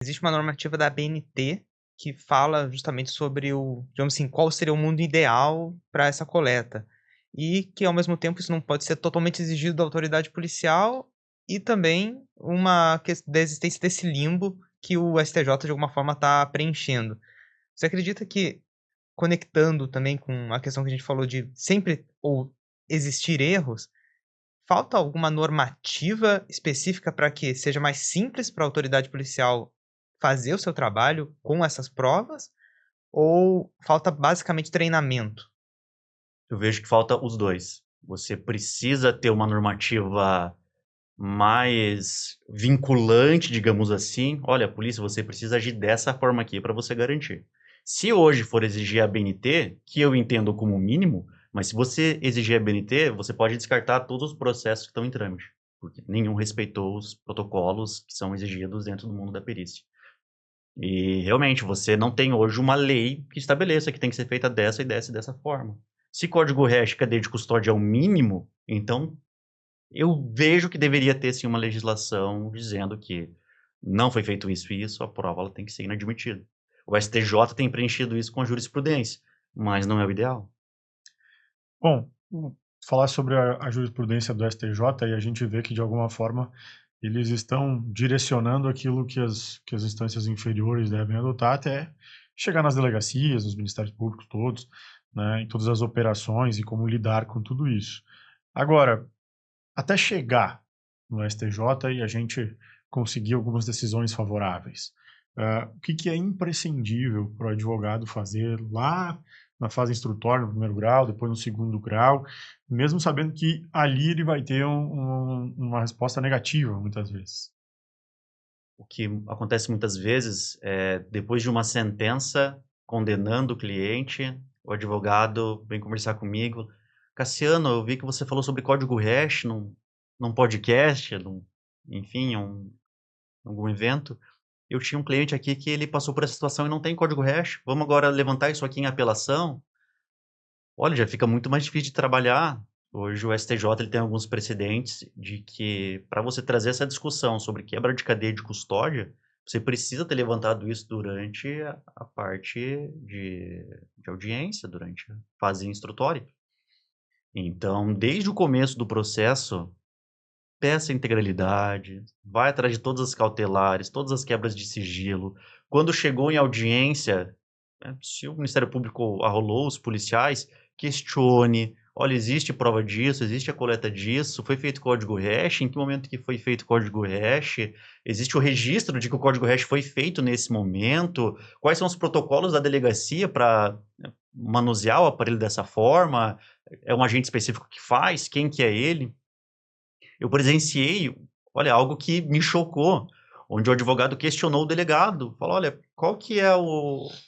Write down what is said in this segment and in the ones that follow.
Existe uma normativa da ABNT que fala justamente sobre digamos assim, qual seria o mundo ideal para essa coleta. E que, ao mesmo tempo, isso não pode ser totalmente exigido da autoridade policial e também da existência desse limbo que o STJ, de alguma forma, está preenchendo. Você acredita que, conectando também com a questão que a gente falou de sempre ou existir erros, falta alguma normativa específica para que seja mais simples para a autoridade policial fazer o seu trabalho com essas provas, ou falta basicamente treinamento? Eu vejo que falta os 2. Você precisa ter uma normativa mais vinculante, digamos assim. "Olha, polícia, você precisa agir dessa forma aqui para você garantir". Se hoje for exigir a BNT, que eu entendo como mínimo, mas se você exigir a BNT, você pode descartar todos os processos que estão em trâmite, porque nenhum respeitou os protocolos que são exigidos dentro do mundo da perícia. E realmente, você não tem hoje uma lei que estabeleça que tem que ser feita dessa e dessa forma. Se código hash e cadeia de custódia é o mínimo, então eu vejo que deveria ter sim uma legislação dizendo que não foi feito isso e isso, a prova ela tem que ser inadmitida. O STJ tem preenchido isso com a jurisprudência, mas não é o ideal. Bom, falar sobre a jurisprudência do STJ e a gente vê que, de alguma forma, eles estão direcionando aquilo que as instâncias inferiores devem adotar até chegar nas delegacias, nos ministérios públicos todos, né, em todas as operações e como lidar com tudo isso. Agora, até chegar no STJ e a gente conseguir algumas decisões favoráveis. O que que é imprescindível para o advogado fazer lá na fase instrutória, no primeiro grau, depois no segundo grau, mesmo sabendo que ali ele vai ter uma resposta negativa, muitas vezes? O que acontece muitas vezes é, depois de uma sentença condenando o cliente, o advogado vem conversar comigo: "Cassiano, eu vi que você falou sobre código hash num podcast, enfim, algum evento. Eu tinha um cliente aqui que ele passou por essa situação e não tem código hash. Vamos agora levantar isso aqui em apelação?" Olha, já fica muito mais difícil de trabalhar. Hoje o STJ ele tem alguns precedentes de que, para você trazer essa discussão sobre quebra de cadeia de custódia, você precisa ter levantado isso durante a parte de audiência, durante a fase instrutória. Então, desde o começo do processo, peça integralidade, vai atrás de todas as cautelares, todas as quebras de sigilo. Quando chegou em audiência, né, se o Ministério Público arrolou os policiais, questione: "Olha, existe prova disso, existe a coleta disso, foi feito código hash, em que momento que foi feito código hash? Existe o registro de que o código hash foi feito nesse momento? Quais são os protocolos da delegacia para manusear o aparelho dessa forma? É um agente específico que faz? Quem que é ele?" Eu presenciei, olha, algo que me chocou, onde o advogado questionou o delegado, falou: "Olha, qual que é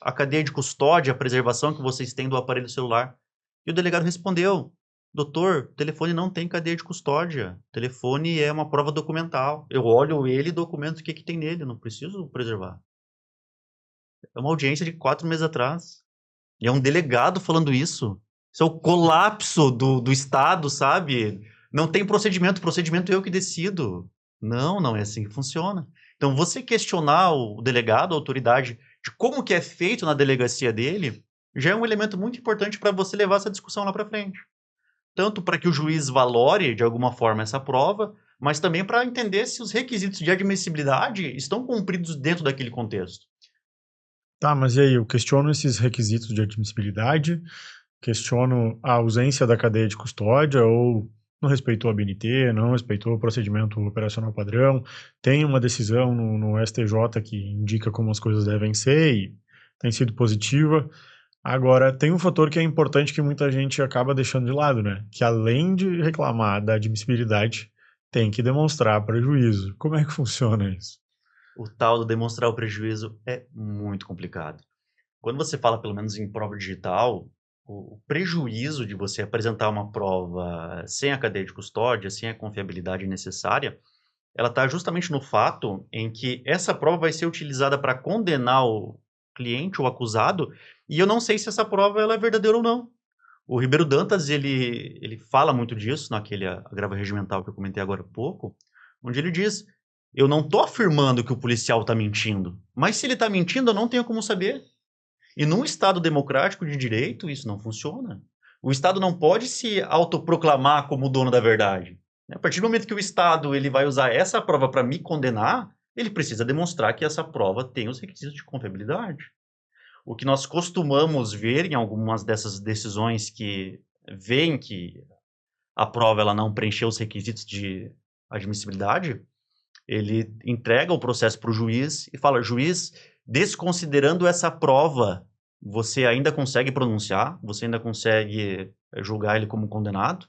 a cadeia de custódia, a preservação que vocês têm do aparelho celular?" E o delegado respondeu: "Doutor, o telefone não tem cadeia de custódia, o telefone é uma prova documental. Eu olho ele e documento o que que tem nele, eu não preciso preservar." É uma audiência de 4 meses atrás, e é um delegado falando isso. Isso é o colapso do Estado, sabe. Não tem procedimento, procedimento eu que decido. Não, não é assim que funciona. Então você questionar o delegado, a autoridade, de como que é feito na delegacia dele, já é um elemento muito importante para você levar essa discussão lá para frente. Tanto para que o juiz valore, de alguma forma, essa prova, mas também para entender se os requisitos de admissibilidade estão cumpridos dentro daquele contexto. Tá, mas e aí, eu questiono esses requisitos de admissibilidade, questiono a ausência da cadeia de custódia ou não respeitou a BNT, não respeitou o procedimento operacional padrão, tem uma decisão no STJ que indica como as coisas devem ser e tem sido positiva. Agora, tem um fator que é importante que muita gente acaba deixando de lado, né? Que além de reclamar da admissibilidade, tem que demonstrar prejuízo. Como é que funciona isso? O tal do demonstrar o prejuízo é muito complicado. Quando você fala, pelo menos em prova digital, o prejuízo de você apresentar uma prova sem a cadeia de custódia, sem a confiabilidade necessária, ela está justamente no fato em que essa prova vai ser utilizada para condenar o cliente, o acusado, e eu não sei se essa prova ela é verdadeira ou não. O Ribeiro Dantas, ele fala muito disso naquele agravo regimental que eu comentei agora há pouco, onde ele diz Eu não estou afirmando que o policial está mentindo, mas se ele está mentindo, eu não tenho como saber. E num Estado democrático de direito, isso não funciona. O Estado não pode se autoproclamar como o dono da verdade. A partir do momento que o Estado ele vai usar essa prova para me condenar, ele precisa demonstrar que essa prova tem os requisitos de confiabilidade. O que nós costumamos ver em algumas dessas decisões que veem que a prova ela não preencheu os requisitos de admissibilidade, ele entrega o processo para o juiz e fala: juiz, desconsiderando essa prova, você ainda consegue pronunciar? Você ainda consegue julgar ele como condenado?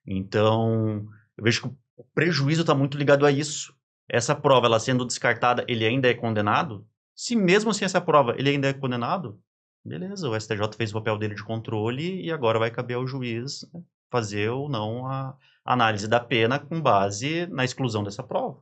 Então, eu vejo que o prejuízo está muito ligado a isso. Essa prova, ela sendo descartada, ele ainda é condenado? Se mesmo sem essa prova ele ainda é condenado, beleza, o STJ fez o papel dele de controle e agora vai caber ao juiz, né, fazer ou não a análise da pena com base na exclusão dessa prova.